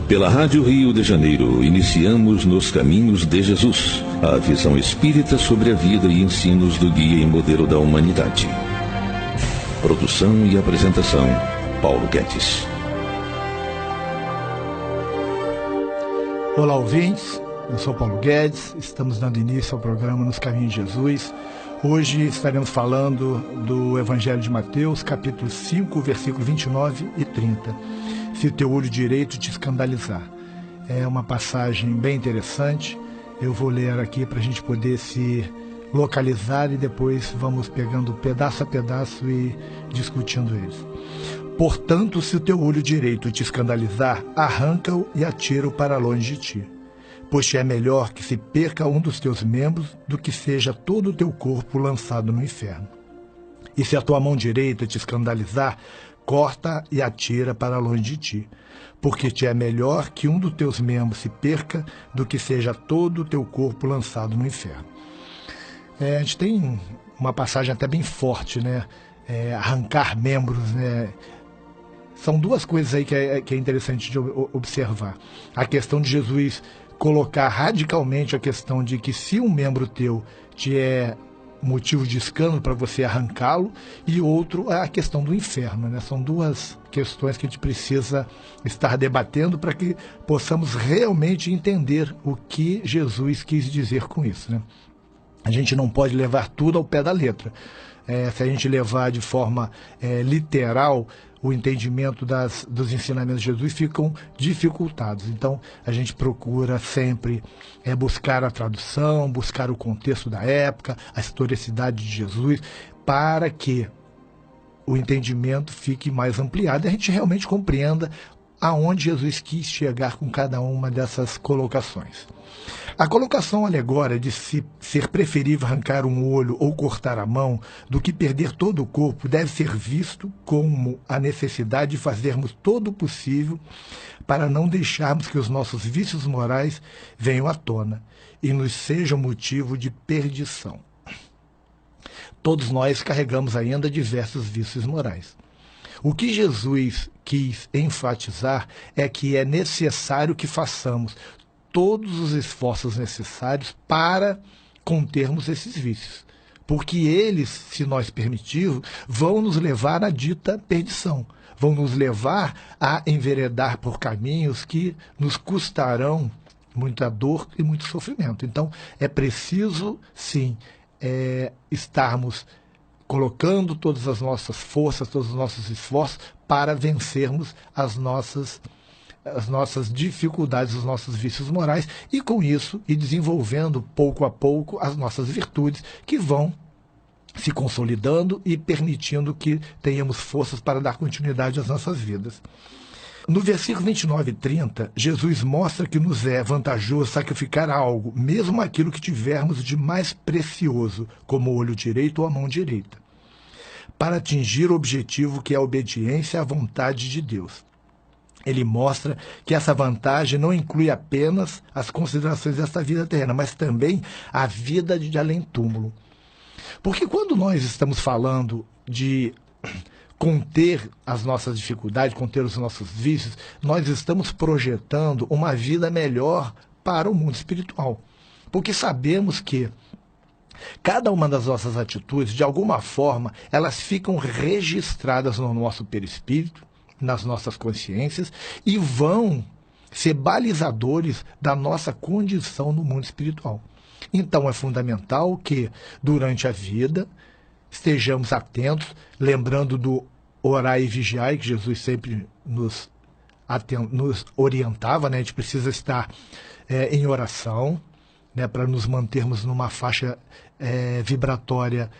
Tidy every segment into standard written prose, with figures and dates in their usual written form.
Pela Rádio Rio de Janeiro, iniciamos Nos Caminhos de Jesus, a visão espírita sobre a vida e ensinos do guia e modelo da humanidade. Produção e apresentação, Paulo Guedes. Olá, ouvintes. Eu sou Paulo Guedes. Estamos dando início ao programa Nos Caminhos de Jesus. Hoje estaremos falando do Evangelho de Mateus, capítulo 5, versículo 29 e 30. Se o teu olho direito te escandalizar. É uma passagem bem interessante. Eu vou ler aqui para a gente poder se localizar e depois vamos pegando pedaço a pedaço e discutindo eles. Portanto, se o teu olho direito te escandalizar, arranca-o e atira-o para longe de ti. Pois te é melhor que se perca um dos teus membros do que seja todo o teu corpo lançado no inferno. E se a tua mão direita te escandalizar, corta e atira para longe de ti, porque te é melhor que um dos teus membros se perca do que seja todo o teu corpo lançado no inferno. A gente tem uma passagem até bem forte, né? Arrancar membros, né? São duas coisas aí que é interessante de observar. A questão de Jesus colocar radicalmente a questão de que se um membro teu te é motivo de escândalo para você arrancá-lo, e outro é a questão do inferno, né? São duas questões que a gente precisa estar debatendo para que possamos realmente entender o que Jesus quis dizer com isso, né? A gente não pode levar tudo ao pé da letra. Se a gente levar de forma literal, o entendimento dos ensinamentos de Jesus ficam dificultados. Então, a gente procura sempre buscar a tradução, buscar o contexto da época, a historicidade de Jesus, para que o entendimento fique mais ampliado e a gente realmente compreenda aonde Jesus quis chegar com cada uma dessas colocações. A colocação alegórica de ser preferível arrancar um olho ou cortar a mão do que perder todo o corpo deve ser visto como a necessidade de fazermos todo o possível para não deixarmos que os nossos vícios morais venham à tona e nos sejam motivo de perdição. Todos nós carregamos ainda diversos vícios morais. O que Jesus quis enfatizar é que é necessário que façamos todos os esforços necessários para contermos esses vícios, porque eles, se nós permitirmos, vão nos levar à dita perdição, vão nos levar a enveredar por caminhos que nos custarão muita dor e muito sofrimento. Então, é preciso, sim, estarmos colocando todas as nossas forças, todos os nossos esforços para vencermos as nossas dificuldades, os nossos vícios morais, e com isso ir desenvolvendo pouco a pouco as nossas virtudes, que vão se consolidando e permitindo que tenhamos forças para dar continuidade às nossas vidas. No versículo 29 e 30, Jesus mostra que nos é vantajoso sacrificar algo, mesmo aquilo que tivermos de mais precioso, como o olho direito ou a mão direita, para atingir o objetivo que é a obediência à vontade de Deus. Ele mostra que essa vantagem não inclui apenas as considerações desta vida terrena, mas também a vida de além-túmulo. Porque quando nós estamos falando de conter as nossas dificuldades, conter os nossos vícios, nós estamos projetando uma vida melhor para o mundo espiritual. Porque sabemos que cada uma das nossas atitudes, de alguma forma, elas ficam registradas no nosso perispírito, nas nossas consciências, e vão ser balizadores da nossa condição no mundo espiritual. Então é fundamental que, durante a vida, estejamos atentos, lembrando do orar e vigiar, que Jesus sempre nos orientava, né? A gente precisa estar em oração, né, para nos mantermos numa faixa vibratória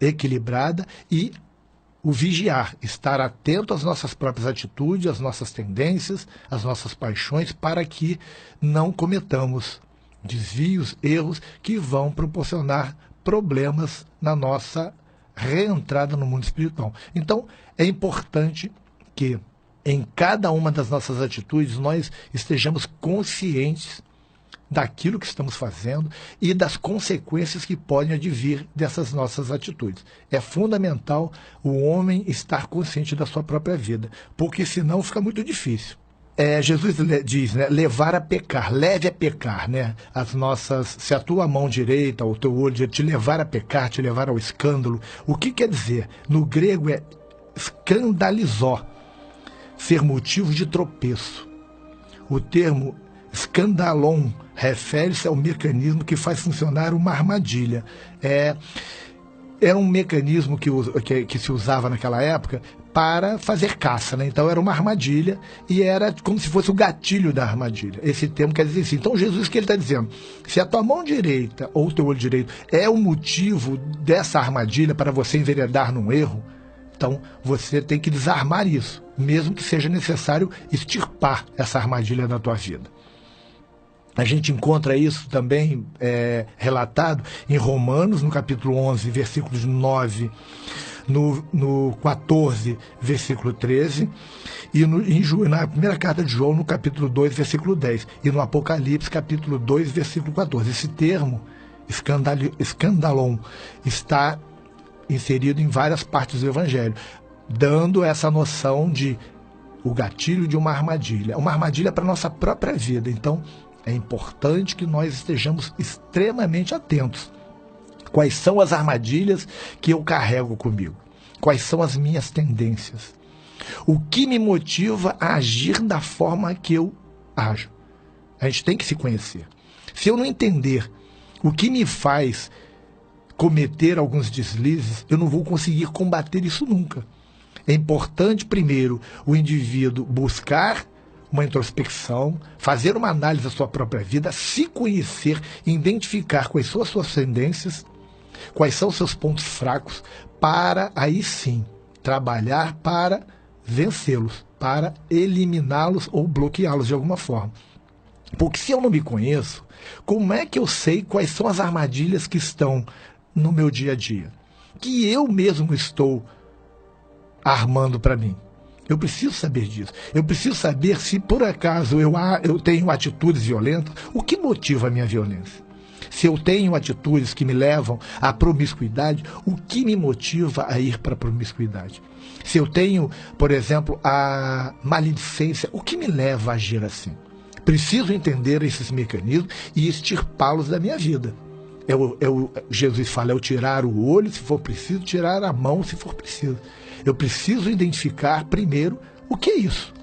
equilibrada, e o vigiar, estar atento às nossas próprias atitudes, às nossas tendências, às nossas paixões, para que não cometamos desvios, erros que vão proporcionar problemas na nossa reentrada no mundo espiritual. Então, é importante que em cada uma das nossas atitudes nós estejamos conscientes daquilo que estamos fazendo e das consequências que podem advir dessas nossas atitudes. É fundamental o homem estar consciente da sua própria vida, porque senão fica muito difícil. Jesus diz, né, levar a pecar, leve a pecar, né, as nossas, se a tua mão direita ou o teu olho direito te levar a pecar, te levar ao escândalo. O que quer dizer? No grego é escandalizó, ser motivo de tropeço. O termo escandalon refere-se ao mecanismo que faz funcionar uma armadilha. Era um mecanismo que se usava naquela época para fazer caça, né? Então era uma armadilha e era como se fosse o gatilho da armadilha. Esse termo quer dizer assim. Então Jesus, que ele está dizendo, se a tua mão direita ou o teu olho direito é o motivo dessa armadilha para você enveredar num erro, então você tem que desarmar isso, mesmo que seja necessário extirpar essa armadilha da tua vida. A gente encontra isso também relatado em Romanos, no capítulo 11, versículos 9, no 14, versículo 13, e na primeira carta de João, no capítulo 2, versículo 10, e no Apocalipse, capítulo 2, versículo 14. Esse termo, escandalon, está inserido em várias partes do Evangelho, dando essa noção de o gatilho de uma armadilha para a nossa própria vida. Então, é importante que nós estejamos extremamente atentos. Quais são as armadilhas que eu carrego comigo? Quais são as minhas tendências? O que me motiva a agir da forma que eu ajo? A gente tem que se conhecer. Se eu não entender o que me faz cometer alguns deslizes, eu não vou conseguir combater isso nunca. É importante, primeiro, o indivíduo buscar uma introspecção, fazer uma análise da sua própria vida, se conhecer, identificar quais são as suas tendências, quais são os seus pontos fracos, para aí sim trabalhar para vencê-los, para eliminá-los ou bloqueá-los de alguma forma. Porque se eu não me conheço, como é que eu sei quais são as armadilhas que estão no meu dia a dia, que eu mesmo estou armando para mim? Eu preciso saber disso. Eu preciso saber se, por acaso, eu tenho atitudes violentas, o que motiva a minha violência? Se eu tenho atitudes que me levam à promiscuidade, o que me motiva a ir para a promiscuidade? Se eu tenho, por exemplo, a maledicência, o que me leva a agir assim? Preciso entender esses mecanismos e extirpá-los da minha vida. Jesus fala, tirar o olho, se for preciso, tirar a mão, se for preciso. Eu preciso identificar primeiro o que é isso.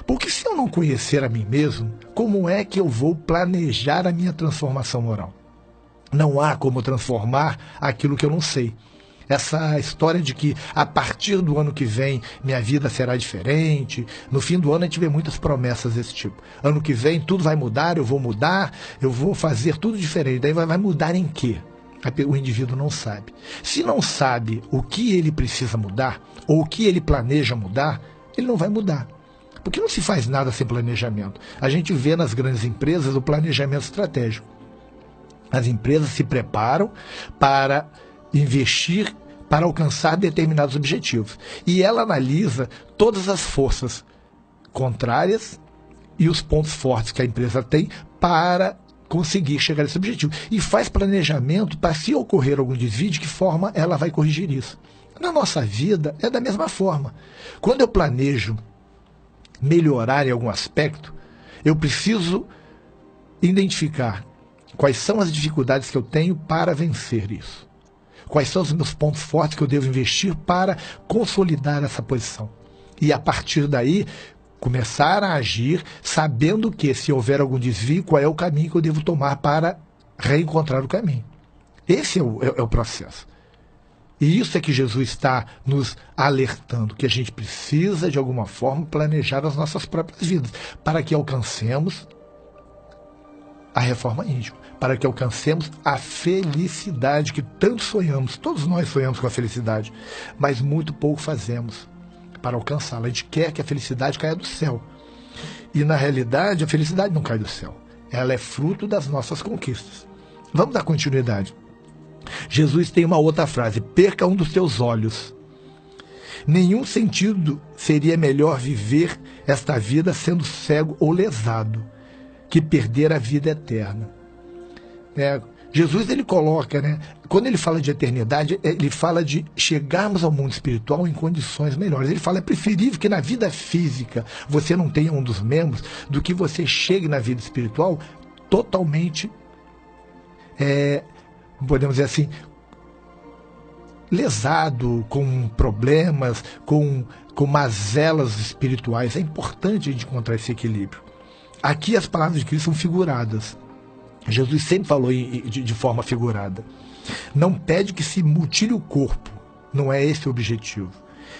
Porque se eu não conhecer a mim mesmo, como é que eu vou planejar a minha transformação moral? Não há como transformar aquilo que eu não sei. Essa história de que a partir do ano que vem minha vida será diferente, no fim do ano a gente vê muitas promessas desse tipo. Ano que vem tudo vai mudar, eu vou fazer tudo diferente. Daí vai mudar em quê? O indivíduo não sabe. Se não sabe o que ele precisa mudar, ou o que ele planeja mudar, ele não vai mudar. Porque não se faz nada sem planejamento. A gente vê nas grandes empresas o planejamento estratégico. As empresas se preparam para investir, para alcançar determinados objetivos. E ela analisa todas as forças contrárias e os pontos fortes que a empresa tem para conseguir chegar a esse objetivo. E faz planejamento para, se ocorrer algum desvio, de que forma ela vai corrigir isso. Na nossa vida é da mesma forma. Quando eu planejo melhorar em algum aspecto, eu preciso identificar quais são as dificuldades que eu tenho para vencer isso. Quais são os meus pontos fortes que eu devo investir para consolidar essa posição. E a partir daí, começar a agir sabendo que, se houver algum desvio, qual é o caminho que eu devo tomar para reencontrar o caminho. Esse é o processo. E isso é que Jesus está nos alertando, que a gente precisa, de alguma forma, planejar as nossas próprias vidas, para que alcancemos a reforma íntima, para que alcancemos a felicidade que tanto sonhamos. Todos nós sonhamos com a felicidade, mas muito pouco fazemos para alcançá-la. A gente quer que a felicidade caia do céu. E, na realidade, a felicidade não cai do céu. Ela é fruto das nossas conquistas. Vamos dar continuidade. Jesus tem uma outra frase: perca um dos teus olhos. Nenhum sentido seria melhor viver esta vida sendo cego ou lesado que perder a vida eterna. Jesus, ele coloca, né, quando ele fala de eternidade, ele fala de chegarmos ao mundo espiritual em condições melhores. Ele fala, é preferível que na vida física você não tenha um dos membros, do que você chegue na vida espiritual totalmente, podemos dizer assim, lesado, com problemas, com mazelas espirituais. É importante a gente encontrar esse equilíbrio. Aqui as palavras de Cristo são figuradas. Jesus sempre falou de forma figurada. Não pede que se mutile o corpo, não é esse o objetivo,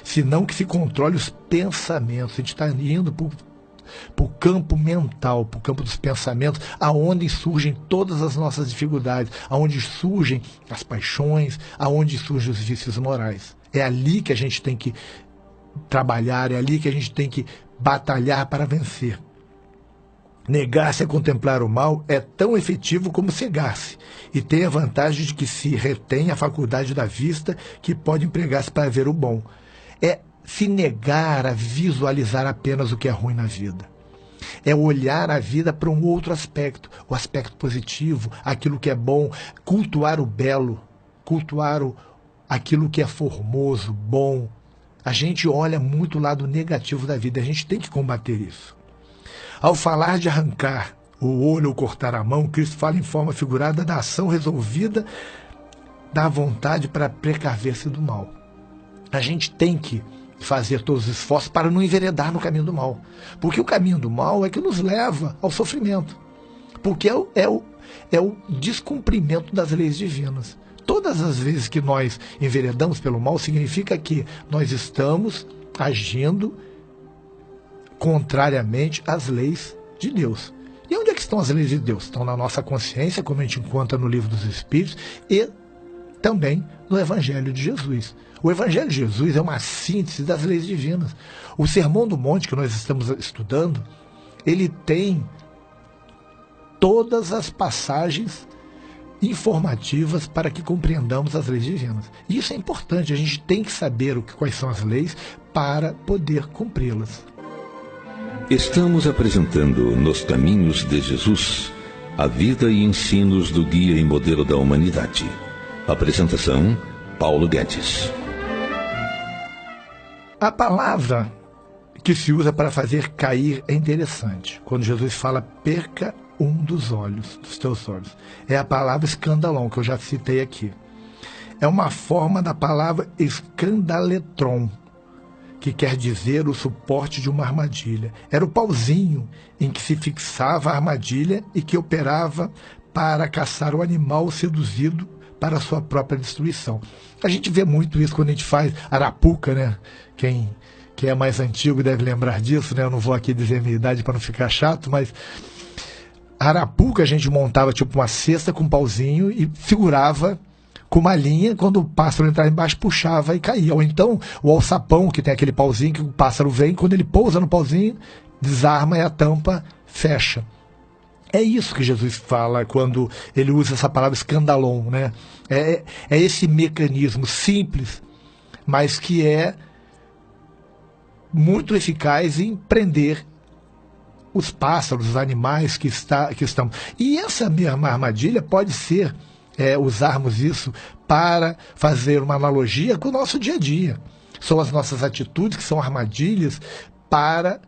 senão que se controle os pensamentos. A gente está indo para o campo mental, para o campo dos pensamentos, aonde surgem todas as nossas dificuldades, aonde surgem as paixões, aonde surgem os vícios morais. É ali que a gente tem que trabalhar, é ali que a gente tem que batalhar para vencer. Negar-se a contemplar o mal é tão efetivo como cegar-se, e tem a vantagem de que se retém a faculdade da vista, que pode empregar-se para ver o bom. É se negar a visualizar apenas o que é ruim na vida. É olhar a vida para um outro aspecto, o aspecto positivo, aquilo que é bom, cultuar o belo, cultuar aquilo que é formoso, bom. A gente olha muito o lado negativo da vida, a gente tem que combater isso. Ao falar de arrancar o olho ou cortar a mão, Cristo fala em forma figurada da ação resolvida da vontade para precaver-se do mal. A gente tem que fazer todos os esforços para não enveredar no caminho do mal. Porque o caminho do mal é que nos leva ao sofrimento. Porque é o descumprimento das leis divinas. Todas as vezes que nós enveredamos pelo mal, significa que nós estamos agindo contrariamente às leis de Deus. E onde é que estão as leis de Deus? Estão na nossa consciência, como a gente encontra no Livro dos Espíritos, e também no Evangelho de Jesus. O Evangelho de Jesus é uma síntese das leis divinas. O Sermão do Monte, que nós estamos estudando, ele tem todas as passagens informativas para que compreendamos as leis divinas. E isso é importante, a gente tem que saber quais são as leis para poder cumpri-las. Estamos apresentando Nos Caminhos de Jesus, a vida e ensinos do guia e modelo da humanidade. Apresentação, Paulo Guedes. A palavra que se usa para fazer cair é interessante. Quando Jesus fala, perca um dos teus olhos. É a palavra escandalon, que eu já citei aqui. É uma forma da palavra escandaletron, que quer dizer o suporte de uma armadilha. Era o pauzinho em que se fixava a armadilha e que operava para caçar o animal seduzido para a sua própria destruição. A gente vê muito isso quando a gente faz arapuca, né? Quem é mais antigo deve lembrar disso, né? Eu não vou aqui dizer a minha idade para não ficar chato, mas a arapuca a gente montava tipo uma cesta com um pauzinho e segurava com uma linha, quando o pássaro entrava embaixo, puxava e caía. Ou então o alçapão, que tem aquele pauzinho que o pássaro vem, quando ele pousa no pauzinho, desarma e a tampa fecha. É isso que Jesus fala quando ele usa essa palavra escandalon, né? É esse mecanismo simples, mas que é muito eficaz em prender os pássaros, os animais que estão. E essa mesma armadilha pode ser usarmos isso para fazer uma analogia com o nosso dia a dia. São as nossas atitudes que são armadilhas para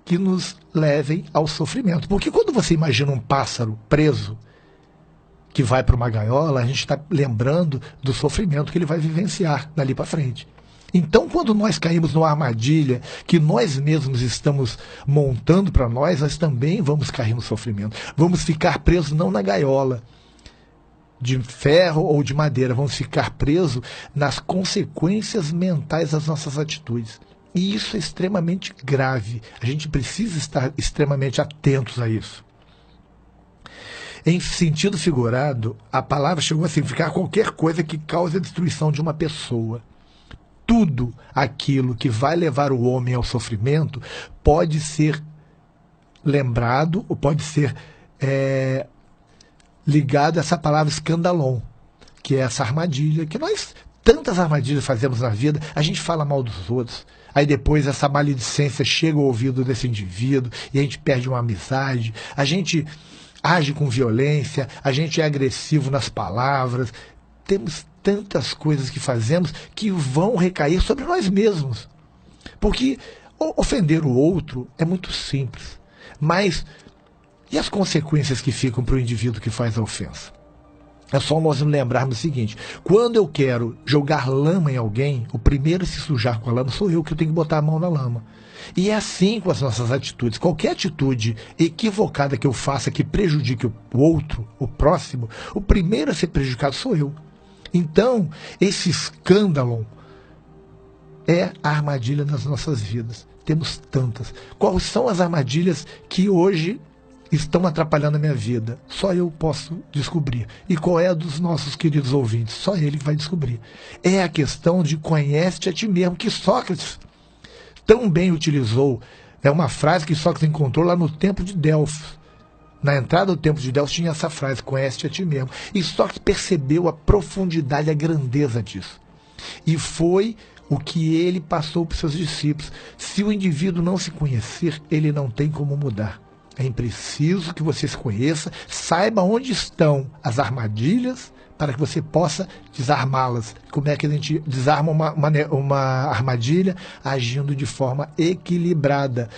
que nos levem ao sofrimento. Porque quando você imagina um pássaro preso que vai para uma gaiola, a gente está lembrando do sofrimento que ele vai vivenciar dali para frente. Então, quando nós caímos numa armadilha que nós mesmos estamos montando para nós também vamos cair no sofrimento. Vamos ficar presos não na gaiola de ferro ou de madeira, vamos ficar presos nas consequências mentais das nossas atitudes. E isso é extremamente grave. A gente precisa estar extremamente atentos a isso. Em sentido figurado, a palavra chegou a significar qualquer coisa que cause a destruição de uma pessoa. Tudo aquilo que vai levar o homem ao sofrimento pode ser lembrado ou pode ser ligado a essa palavra escandalon, que é essa armadilha, que nós tantas armadilhas fazemos na vida. A gente fala mal dos outros, aí depois essa maledicência chega ao ouvido desse indivíduo e a gente perde uma amizade, a gente age com violência, a gente é agressivo nas palavras. Temos tantas coisas que fazemos que vão recair sobre nós mesmos. Porque ofender o outro é muito simples. Mas e as consequências que ficam para o indivíduo que faz a ofensa? É só nós nos lembrarmos o seguinte: quando eu quero jogar lama em alguém, o primeiro a se sujar com a lama sou eu, que eu tenho que botar a mão na lama. E é assim com as nossas atitudes. Qualquer atitude equivocada que eu faça que prejudique o outro, o próximo, o primeiro a ser prejudicado sou eu. Então, esse escândalo é a armadilha nas nossas vidas. Temos tantas. Quais são as armadilhas que hoje estão atrapalhando a minha vida? Só eu posso descobrir. E qual é a dos nossos queridos ouvintes? Só ele que vai descobrir. É a questão de conhece-te a ti mesmo, que Sócrates tão bem utilizou. É uma frase que Sócrates encontrou lá no templo de Delfos. Na entrada do templo de Delfos tinha essa frase, conhece-te a ti mesmo. E Sócrates percebeu a profundidade, a grandeza disso. E foi o que ele passou para os seus discípulos. Se o indivíduo não se conhecer, ele não tem como mudar. É preciso que você se conheça, saiba onde estão as armadilhas para que você possa desarmá-las. Como é que a gente desarma uma armadilha? Agindo de forma equilibrada.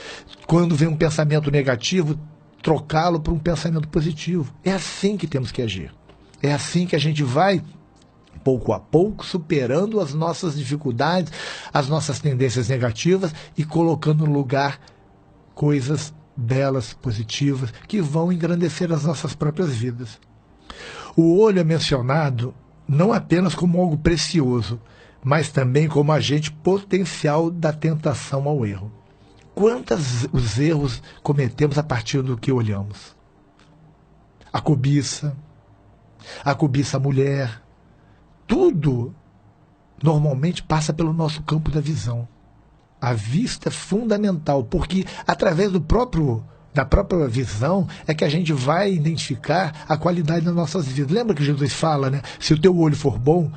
Quando vem um pensamento negativo, trocá-lo por um pensamento positivo. É assim que temos que agir. É assim que a gente vai, pouco a pouco, superando as nossas dificuldades, as nossas tendências negativas e colocando no lugar coisas belas, positivas, que vão engrandecer as nossas próprias vidas. O olho é mencionado não apenas como algo precioso, mas também como agente potencial da tentação ao erro. Quantos os erros cometemos a partir do que olhamos? A cobiça mulher, tudo normalmente passa pelo nosso campo da visão. A vista é fundamental, porque através da própria visão é que a gente vai identificar a qualidade das nossas vidas. Lembra que Jesus fala, né? Se o teu olho for bom,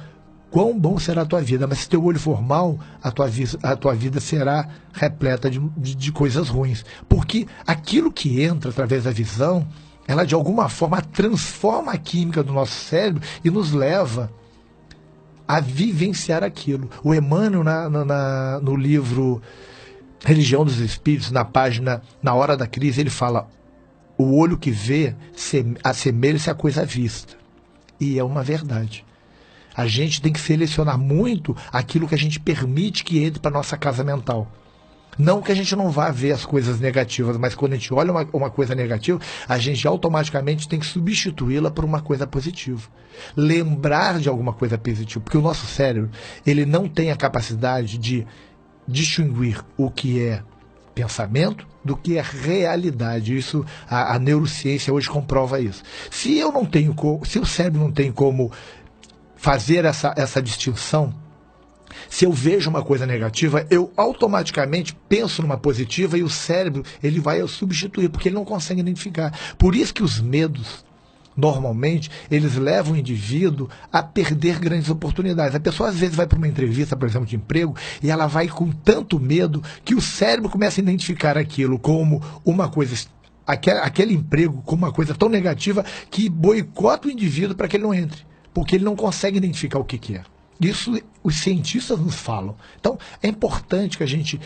quão bom será a tua vida, mas se o teu olho for mau, a tua vida será repleta de coisas ruins. Porque aquilo que entra através da visão, ela de alguma forma transforma a química do nosso cérebro e nos leva a vivenciar aquilo. O Emmanuel, no livro Religião dos Espíritos, na página Na Hora da Crise, ele fala: o olho que vê assemelha-se à coisa vista. E é uma verdade. A gente tem que selecionar muito aquilo que a gente permite que entre para a nossa casa mental. Não que a gente não vá ver as coisas negativas, mas quando a gente olha uma coisa negativa, a gente automaticamente tem que substituí-la por uma coisa positiva. Lembrar de alguma coisa positiva, porque o nosso cérebro, ele não tem a capacidade de distinguir o que é pensamento do que é realidade. Isso, a neurociência hoje comprova isso. Se o cérebro não tem como fazer essa distinção, se eu vejo uma coisa negativa, eu automaticamente penso numa positiva e o cérebro ele vai substituir, porque ele não consegue identificar. Por isso que os medos, normalmente, eles levam o indivíduo a perder grandes oportunidades. A pessoa às vezes vai para uma entrevista, por exemplo, de emprego, e ela vai com tanto medo que o cérebro começa a identificar aquilo como uma coisa, aquele emprego como uma coisa tão negativa que boicota o indivíduo para que ele não entre, porque ele não consegue identificar o que é. Isso os cientistas nos falam. Então, é importante que a gente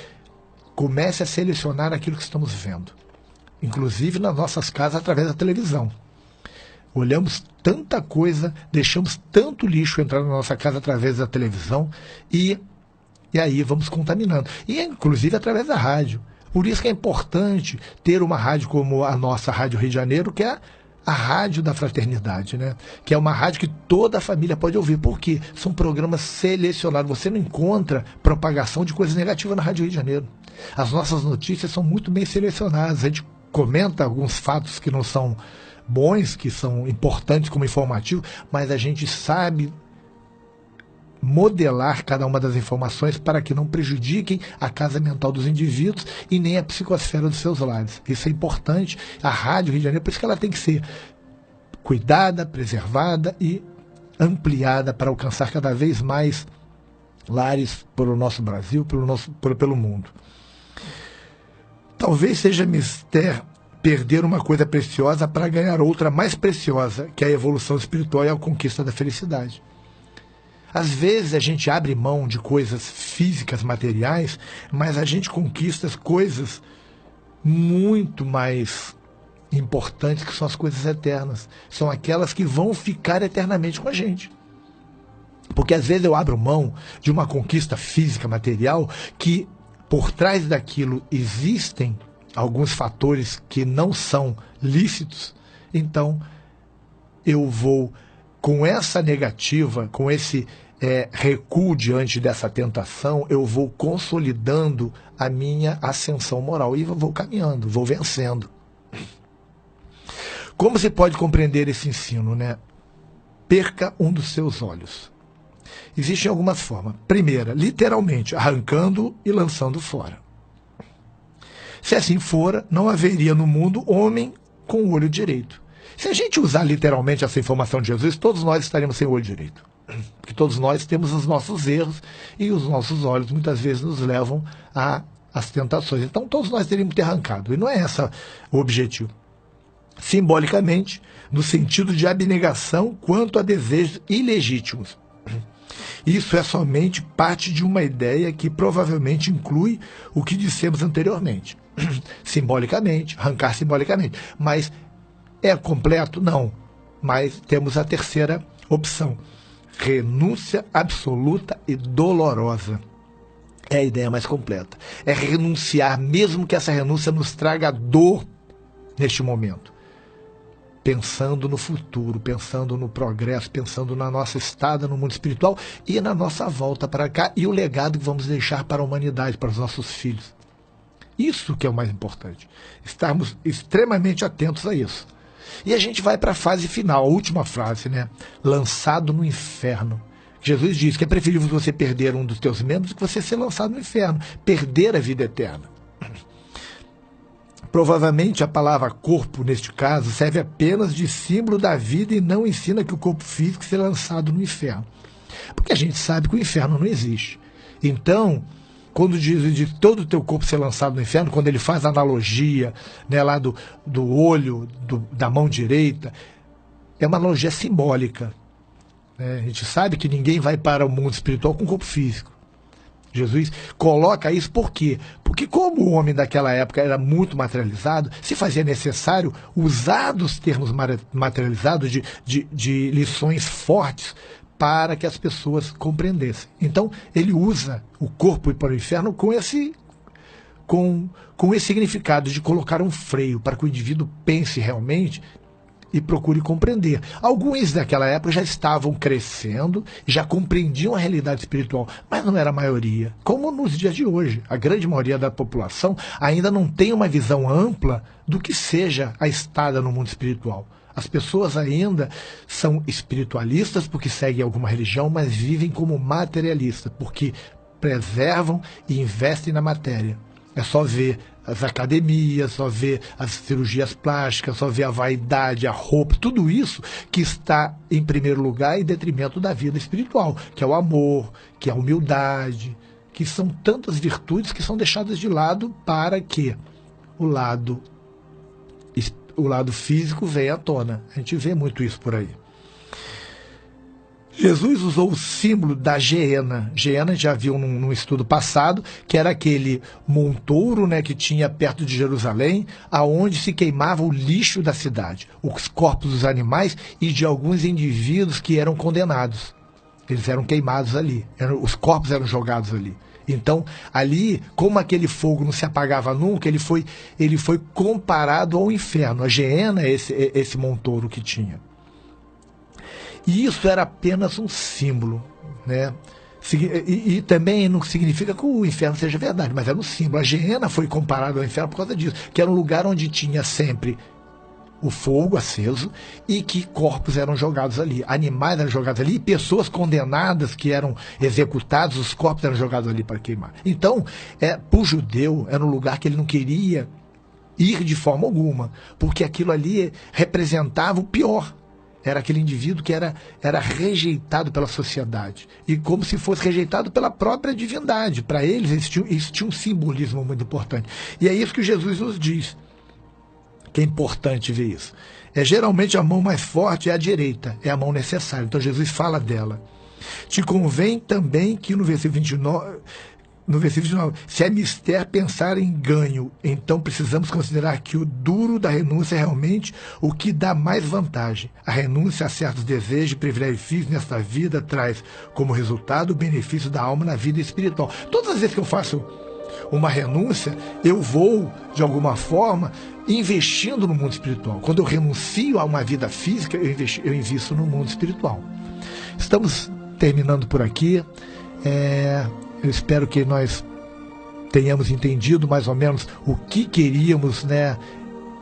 comece a selecionar aquilo que estamos vendo. Inclusive nas nossas casas, através da televisão. Olhamos tanta coisa, deixamos tanto lixo entrar na nossa casa através da televisão e aí vamos contaminando. E inclusive através da rádio. Por isso que é importante ter uma rádio como a nossa Rádio Rio de Janeiro, que é a rádio da fraternidade, né? Que é uma rádio que toda a família pode ouvir, porque são programas selecionados. Você não encontra propagação de coisas negativas na Rádio Rio de Janeiro. As nossas notícias são muito bem selecionadas. A gente comenta alguns fatos que não são bons, que são importantes como informativo, mas a gente sabe modelar cada uma das informações para que não prejudiquem a casa mental dos indivíduos e nem a psicosfera dos seus lares. Isso é importante. A Rádio Rio de Janeiro, por isso que ela tem que ser cuidada, preservada e ampliada para alcançar cada vez mais lares pelo nosso Brasil, pelo mundo. Talvez seja perder uma coisa preciosa para ganhar outra mais preciosa, que é a evolução espiritual e a conquista da felicidade. Às vezes a gente abre mão de coisas físicas, materiais, mas a gente conquista as coisas muito mais importantes, que são as coisas eternas. São aquelas que vão ficar eternamente com a gente. Porque às vezes eu abro mão de uma conquista física, material, que por trás daquilo existem alguns fatores que não são lícitos. Então eu vou, com essa negativa, com esse recuo diante dessa tentação, eu vou consolidando a minha ascensão moral e vou caminhando, vou vencendo. Como você pode compreender esse ensino, né? Perca um dos seus olhos. Existem algumas formas. Primeira, literalmente, arrancando e lançando fora. Se assim fora, não haveria no mundo homem com o olho direito. Se a gente usar literalmente essa informação de Jesus, todos nós estaremos sem o olho direito. Porque todos nós temos os nossos erros e os nossos olhos muitas vezes nos levam às tentações. Então todos nós teríamos que ter arrancado. E não é esse o objetivo. Simbolicamente, no sentido de abnegação quanto a desejos ilegítimos. Isso é somente parte de uma ideia que provavelmente inclui o que dissemos anteriormente. Simbolicamente, arrancar simbolicamente. Mas é completo? Não. Mas temos a terceira opção. Renúncia absoluta e dolorosa. É a ideia mais completa. É renunciar, mesmo que essa renúncia nos traga dor neste momento. Pensando no futuro, pensando no progresso, pensando na nossa estada no mundo espiritual e na nossa volta para cá e o legado que vamos deixar para a humanidade, para os nossos filhos. Isso que é o mais importante. Estarmos extremamente atentos a isso. E a gente vai para a fase final, a última frase, né? Lançado no inferno. Jesus diz que é preferível você perder um dos teus membros do que você ser lançado no inferno, perder a vida eterna. Provavelmente a palavra corpo, neste caso, serve apenas de símbolo da vida e não ensina que o corpo físico seja lançado no inferno. Porque a gente sabe que o inferno não existe. Então, quando diz de todo o teu corpo ser lançado no inferno, quando ele faz a analogia, né, lá do olho, da mão direita, é uma analogia simbólica. Né? A gente sabe que ninguém vai para o mundo espiritual com o corpo físico. Jesus coloca isso por quê? Porque como o homem daquela época era muito materializado, se fazia necessário usar dos termos materializados de lições fortes para que as pessoas compreendessem. Então, ele usa o corpo ir para o inferno com esse significado de colocar um freio para que o indivíduo pense realmente e procure compreender. Alguns daquela época já estavam crescendo, já compreendiam a realidade espiritual, mas não era a maioria. Como nos dias de hoje, a grande maioria da população ainda não tem uma visão ampla do que seja a estada no mundo espiritual. As pessoas ainda são espiritualistas porque seguem alguma religião, mas vivem como materialistas, porque preservam e investem na matéria. É só ver as academias, só ver as cirurgias plásticas, só ver a vaidade, a roupa, tudo isso que está em primeiro lugar em detrimento da vida espiritual, que é o amor, que é a humildade, que são tantas virtudes que são deixadas de lado para que o lado físico venha à tona. A gente vê muito isso por aí. Jesus usou o símbolo da geena. Geena já viu num estudo passado, que era aquele montouro, né, que tinha perto de Jerusalém, aonde se queimava o lixo da cidade, os corpos dos animais e de alguns indivíduos que eram condenados. Eles eram queimados ali, os corpos eram jogados ali. Então, ali, como aquele fogo não se apagava nunca, ele foi comparado ao inferno. A geena é esse montouro que tinha. E isso era apenas um símbolo, né? E também não significa que o inferno seja verdade, mas era um símbolo. A geena foi comparada ao inferno por causa disso, que era um lugar onde tinha sempre o fogo aceso e que corpos eram jogados ali, animais eram jogados ali, e pessoas condenadas que eram executadas, os corpos eram jogados ali para queimar. Então, para o judeu, era um lugar que ele não queria ir de forma alguma, porque aquilo ali representava o pior. Era aquele indivíduo que era rejeitado pela sociedade. E como se fosse rejeitado pela própria divindade. Para eles, isso tinha um simbolismo muito importante. E é isso que Jesus nos diz. que é importante ver isso. Geralmente a mão mais forte é a direita, é a mão necessária. Então Jesus fala dela. Te convém também que no versículo 29, se é mister pensar em ganho, então precisamos considerar que o duro da renúncia é realmente o que dá mais vantagem. A renúncia a certos desejos e privilégios físicos nesta vida traz como resultado o benefício da alma na vida espiritual. Todas as vezes que eu faço uma renúncia, eu vou, de alguma forma, investindo no mundo espiritual. Quando eu renuncio a uma vida física, eu invisto no mundo espiritual. Estamos terminando por aqui. Eu espero que nós tenhamos entendido mais ou menos o que queríamos, né?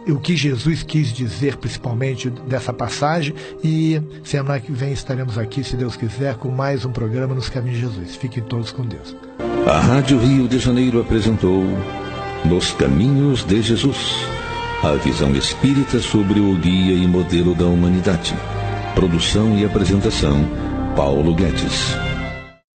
O que Jesus quis dizer, principalmente dessa passagem. E semana que vem estaremos aqui, se Deus quiser, com mais um programa Nos Caminhos de Jesus. Fiquem todos com Deus. A Rádio Rio de Janeiro apresentou Nos Caminhos de Jesus, a visão espírita sobre o guia e modelo da humanidade. Produção e apresentação, Paulo Guedes.